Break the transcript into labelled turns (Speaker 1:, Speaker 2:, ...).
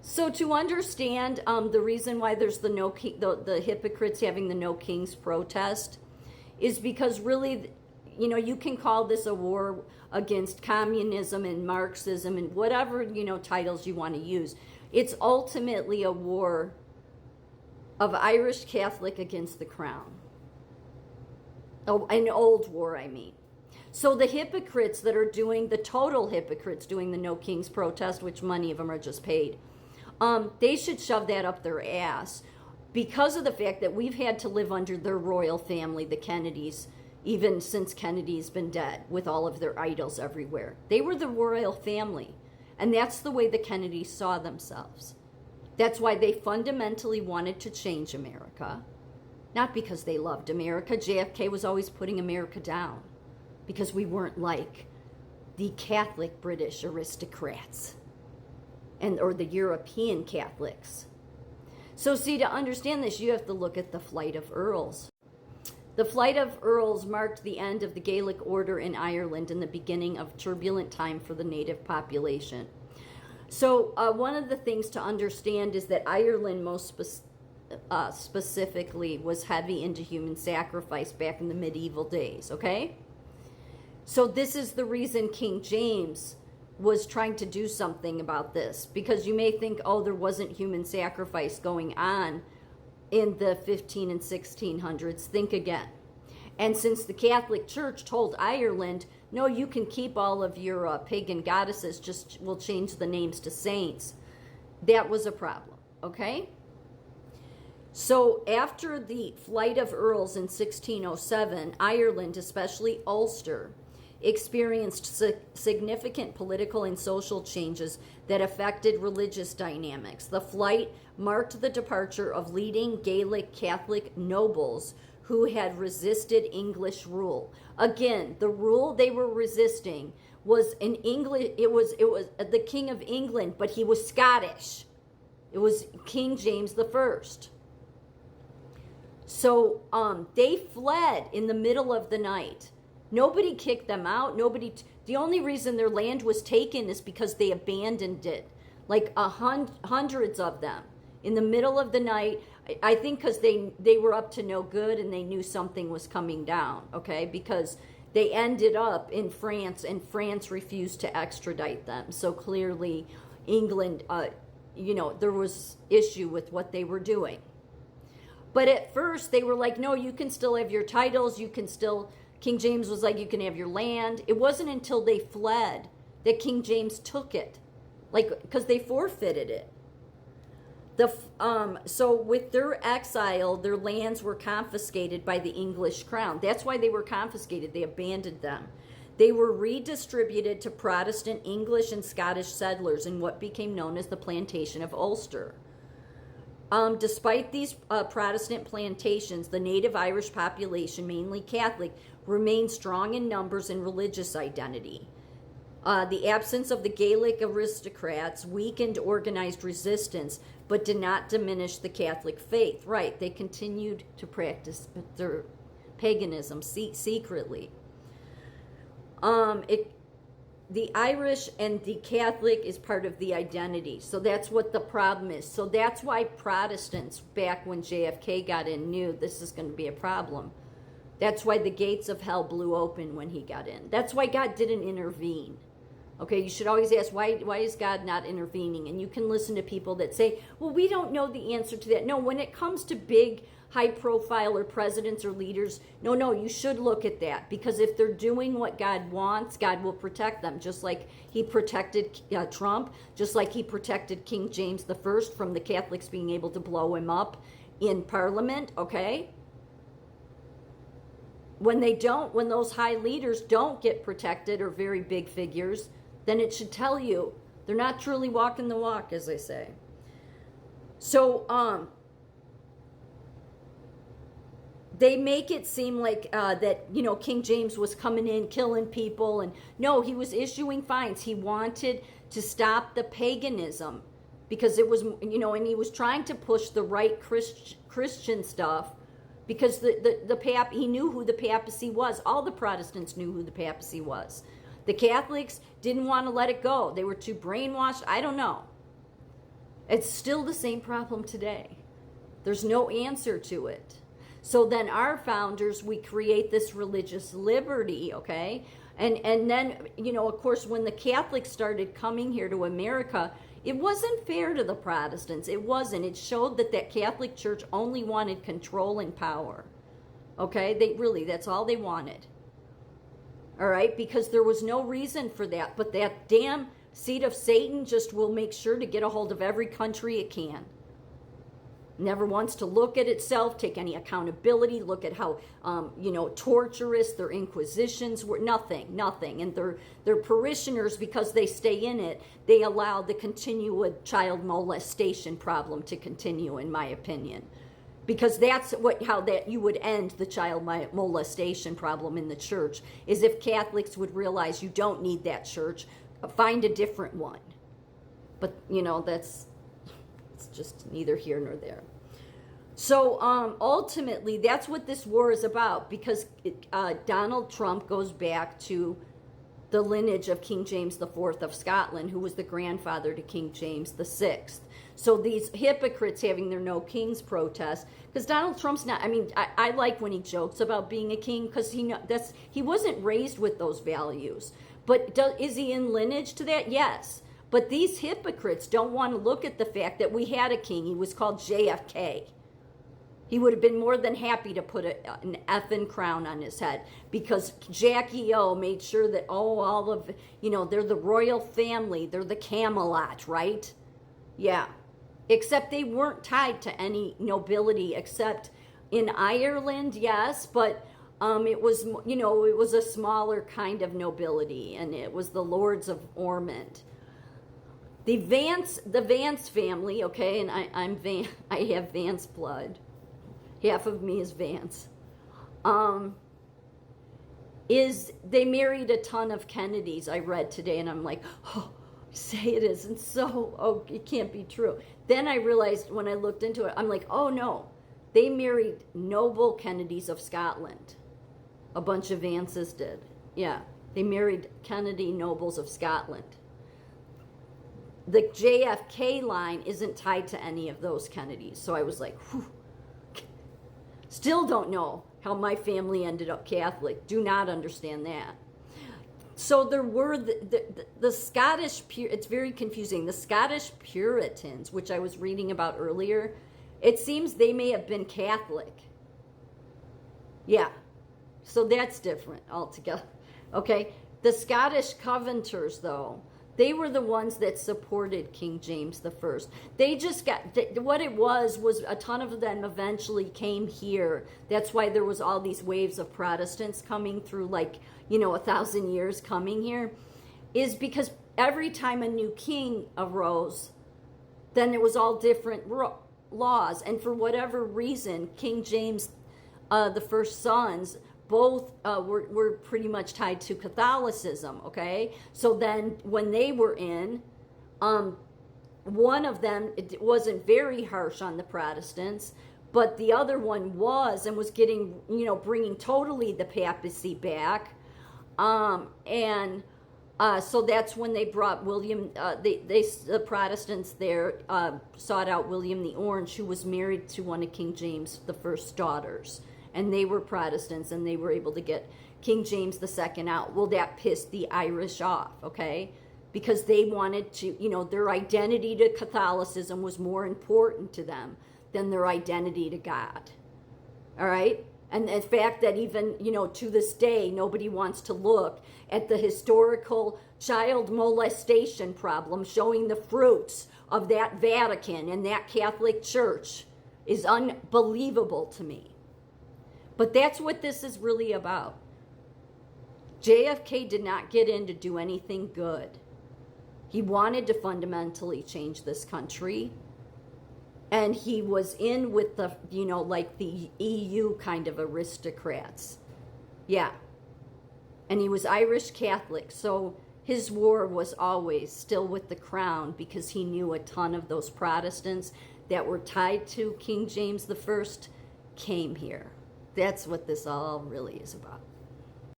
Speaker 1: So to understand the reason why there's the no king, the hypocrites having the no kings protest, is because really, you can call this a war against communism and Marxism and whatever titles you want to use. It's ultimately a war of Irish Catholic against the crown. Oh, an old war, I mean. So the hypocrites that are doing, the total hypocrites doing the No Kings protest, which many of them are just paid, they should shove that up their ass because of the fact that we've had to live under their royal family, the Kennedys, even since Kennedy's been dead, with all of their idols everywhere. They were the royal family, and that's the way the Kennedys saw themselves. That's why they fundamentally wanted to change America, not because they loved America. JFK was always putting America down because we weren't like the Catholic British aristocrats or the European Catholics. So see, to understand this, you have to look at the flight of earls. The flight of earls marked the end of the Gaelic order in Ireland and the beginning of turbulent time for the native population. So one of the things to understand is that Ireland most specifically was heavy into human sacrifice back in the medieval days, okay? So this is the reason King James was trying to do something about this, because you may think, oh, there wasn't human sacrifice going on in the 15 and 1600s. Think again. And since the Catholic Church told Ireland, no, you can keep all of your pagan goddesses, just we'll change the names to saints, that was a problem, okay? So after the flight of earls in 1607, Ireland, especially Ulster, experienced significant political and social changes that affected religious dynamics. The flight marked the departure of leading Gaelic Catholic nobles who had resisted English rule. Again, the rule they were resisting was in English. It was the King of England, but he was Scottish. It was King James the First. So they fled in the middle of the night. Nobody kicked them out. The only reason their land was taken is because they abandoned it. Like hundreds of them in the middle of the night. I think because they were up to no good and they knew something was coming down, okay? Because they ended up in France and France refused to extradite them. So clearly England, there was issue with what they were doing. But at first they were like, no, you can still have your titles. King James was like, you can have your land. It wasn't until they fled that King James took it, because they forfeited it. So with their exile, their lands were confiscated by the English crown. That's why they were confiscated. They abandoned them. They were redistributed to Protestant English and Scottish settlers in what became known as the Plantation of Ulster. Despite these Protestant plantations, the native Irish population, mainly Catholic, remained strong in numbers and religious identity. The absence of the Gaelic aristocrats weakened organized resistance, but did not diminish the Catholic faith. Right, they continued to practice their paganism secretly. The Irish and the Catholic is part of the identity. So that's what the problem is. So that's why Protestants, back when JFK got in, knew this is going to be a problem. That's why the gates of hell blew open when he got in. That's why God didn't intervene. Okay, you should always ask, why is God not intervening? And you can listen to people that say, well, we don't know the answer to that. No, when it comes to big, high-profile or presidents or leaders, no, you should look at that. Because if they're doing what God wants, God will protect them. Just like he protected Trump, just like he protected King James I from the Catholics being able to blow him up in Parliament, okay? When those high leaders don't get protected, or very big figures, then it should tell you they're not truly walking the walk, as they say. So they make it seem like that King James was coming in killing people, and no, he was issuing fines. He wanted to stop the paganism because it was and he was trying to push the right Christian stuff. Because he knew who the papacy was. All the Protestants knew who the papacy was. The Catholics didn't want to let it go. They were too brainwashed. I don't know. It's still the same problem today. There's no answer to it. So then our founders, we create this religious liberty, okay? And then, of course, when the Catholics started coming here to America, it wasn't fair to the Protestants. It wasn't. It showed that Catholic Church only wanted control and power. Okay? That's all they wanted. All right? Because there was no reason for that. But that damn seed of Satan just will make sure to get a hold of every country it can. Never wants to look at itself, take any accountability, look at how, torturous their inquisitions were. Nothing. And their parishioners, because they stay in it, they allow the continued child molestation problem to continue, in my opinion. Because that's how you would end the child molestation problem in the church, is if Catholics would realize you don't need that church, find a different one. But, it's just neither here nor there. So ultimately, that's what this war is about, because Donald Trump goes back to the lineage of King James IV of Scotland, who was the grandfather to King James VI. So these hypocrites having their No Kings protest, because Donald Trump's not, I like when he jokes about being a king, because he wasn't raised with those values. But is he in lineage to that? Yes. But these hypocrites don't want to look at the fact that we had a king. He was called JFK. He would have been more than happy to put an effing crown on his head, because Jackie O made sure that, all of, they're the royal family. They're the Camelot, right? Yeah. Except they weren't tied to any nobility, except in Ireland, yes, but it was, it was a smaller kind of nobility, and it was the Lords of Ormond. The Vance family, okay, and I have Vance blood. Half of me is Vance. They married a ton of Kennedys, I read today, and I'm like, say it isn't so, it can't be true. Then I realized when I looked into it, I'm like, oh no, they married noble Kennedys of Scotland. A bunch of Vances did. Yeah, they married Kennedy nobles of Scotland. The JFK line isn't tied to any of those Kennedys. So I was like, whew. Still don't know how my family ended up Catholic. Do not understand that. So there were the Scottish, it's very confusing. The Scottish Puritans, which I was reading about earlier, it seems they may have been Catholic. Yeah. So that's different altogether. Okay. The Scottish Covenanters, though, they were the ones that supported King James I. They just what it was a ton of them eventually came here. That's why there was all these waves of Protestants coming through, 1,000 years coming here, is because every time a new king arose, then it was all different laws. And for whatever reason, King James, the first sons, both were pretty much tied to Catholicism, okay? So then when they were in, one of them it wasn't very harsh on the Protestants, but the other one was, and was getting, bringing totally the papacy back. So that's when they brought William, the Protestants there sought out William the Orange, who was married to one of King James I's daughters. And they were Protestants, and they were able to get King James II out. Well, that pissed the Irish off, okay? Because they wanted to, their identity to Catholicism was more important to them than their identity to God, all right? And the fact that even, to this day, nobody wants to look at the historical child molestation problem showing the fruits of that Vatican and that Catholic Church is unbelievable to me. But that's what this is really about. JFK did not get in to do anything good. He wanted to fundamentally change this country. And he was in with the, the EU kind of aristocrats. Yeah. And he was Irish Catholic. So his war was always still with the crown, because he knew a ton of those Protestants that were tied to King James I came here. That's what this all really is about.